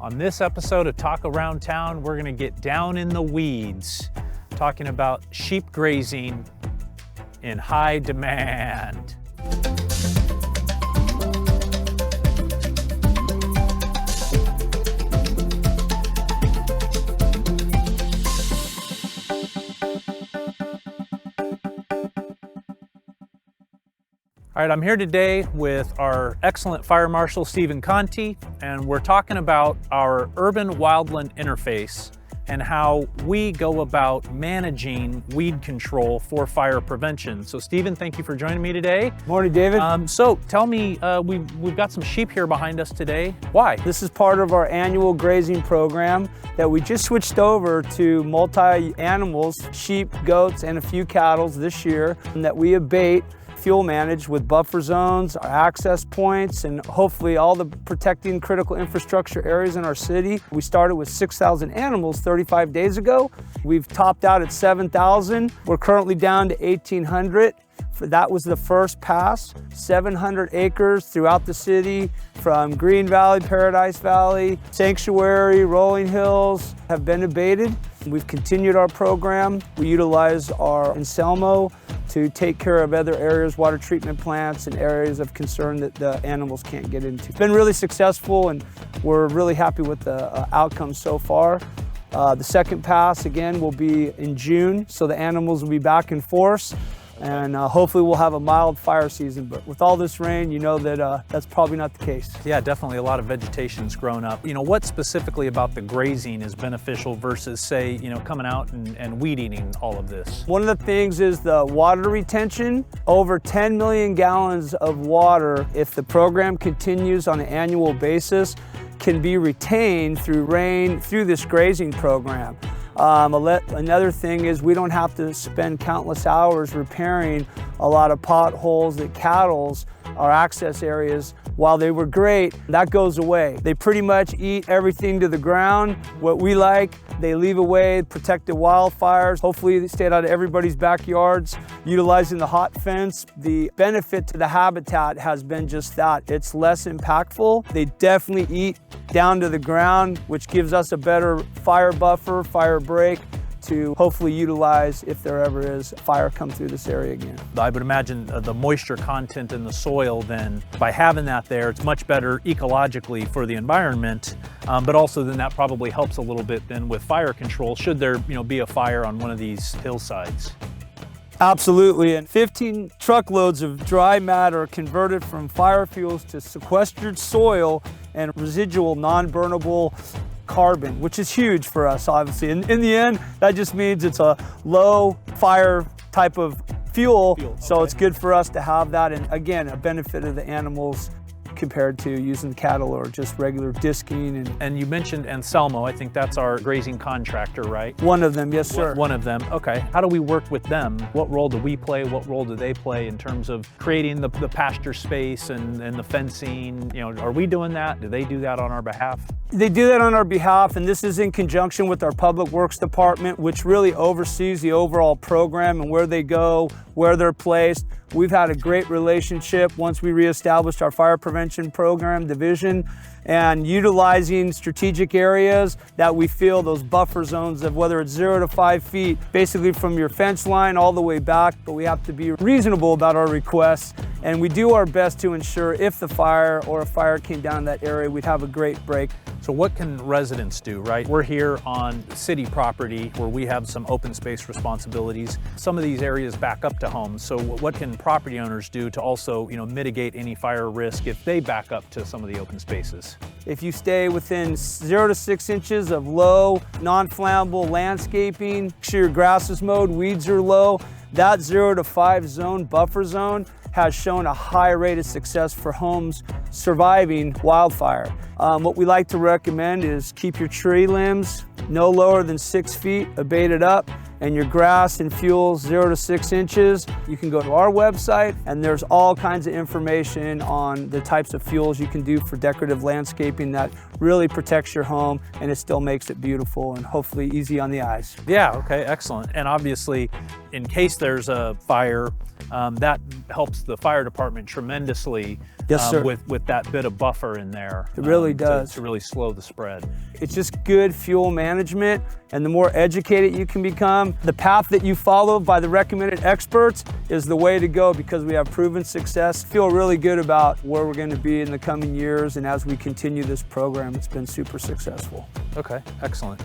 On this episode of Talk Around Town, we're gonna get down in the weeds, talking about sheep grazing in high demand. All right, I'm here today with our excellent Fire Marshal, Stephen Conti, and we're talking about our urban wildland interface and how we go about managing weed control for fire prevention. So Stephen, thank you for joining me today. Morning, David. So tell me, we've got some sheep here behind us today. Why? This is part of our annual grazing program that we just switched over to multi-animals, sheep, goats, and a few cattle this year, and that we abate, fuel manage with buffer zones, our access points, and hopefully all the protecting critical infrastructure areas in our city. We started with 6,000 animals 35 days ago. We've topped out at 7,000. We're currently down to 1,800. That was the first pass. 700 acres throughout the city, from Green Valley, Paradise Valley, Sanctuary, Rolling Hills have been abated. We've continued our program. We utilize our Andelo to take care of other areas, water treatment plants, and areas of concern that the animals can't get into. It's been really successful, and we're really happy with the outcome so far. The second pass, again, will be in June, so the animals will be back in force. And hopefully we'll have a mild fire season, but with all this rain, you know that that's probably not the case. Yeah, definitely a lot of vegetation's grown up. You know, what specifically about the grazing is beneficial versus, say, you know, coming out and weed eating all of this? One of the things is the water retention. Over 10 million gallons of water, if the program continues on an annual basis, can be retained through rain through this grazing program. Another thing is we don't have to spend countless hours repairing a lot of potholes that cattle's our access areas. While they were great, that goes away. They pretty much eat everything to the ground. What we like, they leave away, protect the wildfires. Hopefully they stay out of everybody's backyards. Utilizing the hot fence, the benefit to the habitat has been just that. It's less impactful. They definitely eat down to the ground, which gives us a better fire buffer, fire break, to hopefully utilize if there ever is fire come through this area again. I would imagine the moisture content in the soil, then by having that there, it's much better ecologically for the environment, but also then that probably helps a little bit then with fire control should there be a fire on one of these hillsides. Absolutely, and 15 truckloads of dry matter converted from fire fuels to sequestered soil and residual non-burnable carbon, which is huge for us, obviously. In the end, that just means it's a low fire type of fuel. So it's good for us to have that, and again, a benefit of the animals compared to using cattle or just regular disking. And you mentioned Andelo. I think that's our grazing contractor, right? One of them, yes, sir. One of them, okay. How do we work with them? What role do we play? What role do they play in terms of creating the pasture space and the fencing? You know, are we doing that? Do they do that on our behalf? They do that on our behalf, and this is in conjunction with our Public Works Department, which really oversees the overall program and where they go, where they're placed. We've had a great relationship once we reestablished our fire prevention program division, and utilizing strategic areas that we feel, those buffer zones of whether it's 0 to 5 feet, basically from your fence line all the way back, but we have to be reasonable about our requests, and we do our best to ensure if the fire or a fire came down in that area, we'd have a great break. So what can residents do, right? We're here on city property where we have some open space responsibilities. Some of these areas back up to homes. So what can property owners do to also, mitigate any fire risk if they back up to some of the open spaces? If you stay within 0 to 6 inches of low, non-flammable landscaping, make sure your grass is mowed, weeds are low, that 0 to 5 zone, buffer zone, has shown a high rate of success for homes surviving wildfire. What we like to recommend is keep your tree limbs no lower than 6 feet abated up, and your grass and fuels 0 to 6 inches. You can go to our website, and there's all kinds of information on the types of fuels you can do for decorative landscaping that really protects your home, and it still makes it beautiful and hopefully easy on the eyes. Yeah, okay, excellent. And obviously, in case there's a fire, that helps the fire department tremendously. Yes, sir. With that bit of buffer in there. It really does. To really slow the spread. It's just good fuel management, and the more educated you can become, the path that you follow by the recommended experts is the way to go, because we have proven success. Feel really good about where we're going to be in the coming years, and as we continue this program, it's been super successful. Okay, excellent.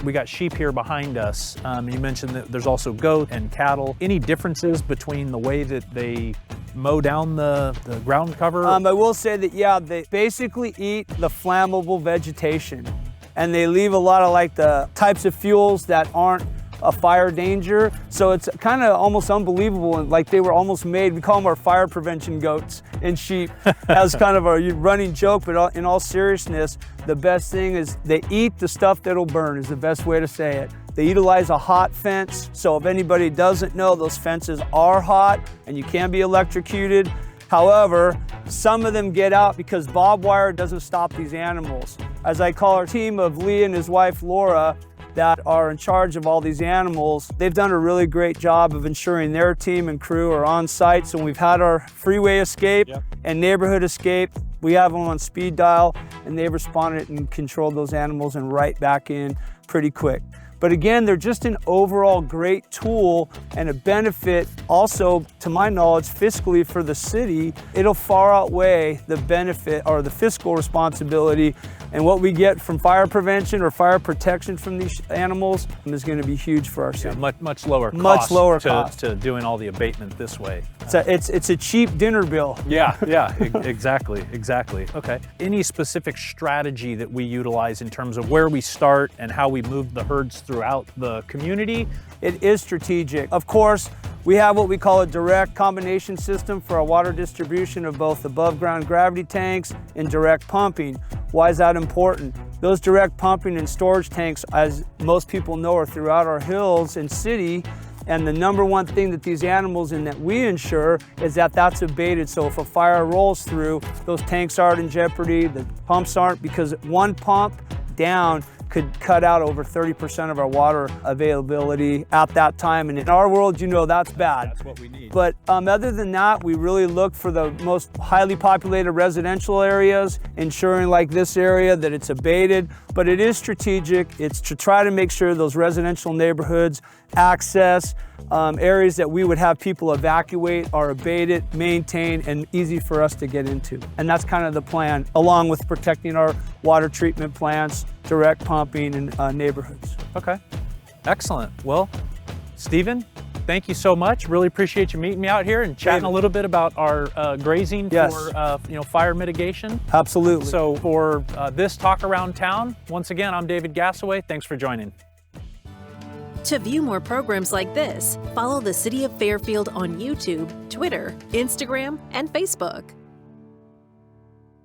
We got sheep here behind us. You mentioned that there's also goat and cattle. Any differences between the way that they mow down the ground cover? I will say that, yeah, they basically eat the flammable vegetation, and they leave a lot of like the types of fuels that aren't a fire danger. So it's kind of almost unbelievable, and like they were almost made, we call them our fire prevention goats and sheep as kind of a running joke, but in all seriousness, the best thing is they eat the stuff that'll burn, is the best way to say it. They utilize a hot fence, so if anybody doesn't know, those fences are hot and you can be electrocuted. However, some of them get out because barbed wire doesn't stop these animals. As I call our team of Lee and his wife Laura that are in charge of all these animals, they've done a really great job of ensuring their team and crew are on site. So when we've had our freeway escape and neighborhood escape, we have them on speed dial, and they've responded and controlled those animals and right back in pretty quick. But again, they're just an overall great tool and a benefit also, to my knowledge, fiscally for the city. It'll far outweigh the benefit or the fiscal responsibility, and what we get from fire prevention or fire protection from these animals is going to be huge for our city. Yeah, much lower cost. Much lower cost to doing all the abatement this way. It's a cheap dinner bill. Yeah, exactly. Okay. Any specific strategy that we utilize in terms of where we start and how we move the herds throughout the community? It is strategic. Of course, we have what we call a direct combination system for our water distribution of both above ground gravity tanks and direct pumping. Why is that important? Those direct pumping and storage tanks, as most people know, are throughout our hills and city. And the number one thing that these animals and that we ensure is that that's abated. So if a fire rolls through, those tanks aren't in jeopardy, the pumps aren't, because one pump down could cut out over 30% of our water availability at that time. And in our world, you know, that's bad. That's what we need. But other than that, we really look for the most highly populated residential areas, ensuring like this area that it's abated. But it is strategic. It's to try to make sure those residential neighborhoods access areas that we would have people evacuate are abated, maintained, and easy for us to get into. And that's kind of the plan, along with protecting our water treatment plants, direct pumping, and neighborhoods. Okay, excellent. Well, Stephen, thank you so much. Really appreciate you meeting me out here and chatting a little bit about our grazing for fire mitigation. Absolutely. So for this Talk Around Town, once again, I'm David Gassaway. Thanks for joining. To view more programs like this, follow the City of Fairfield on YouTube, Twitter, Instagram, and Facebook.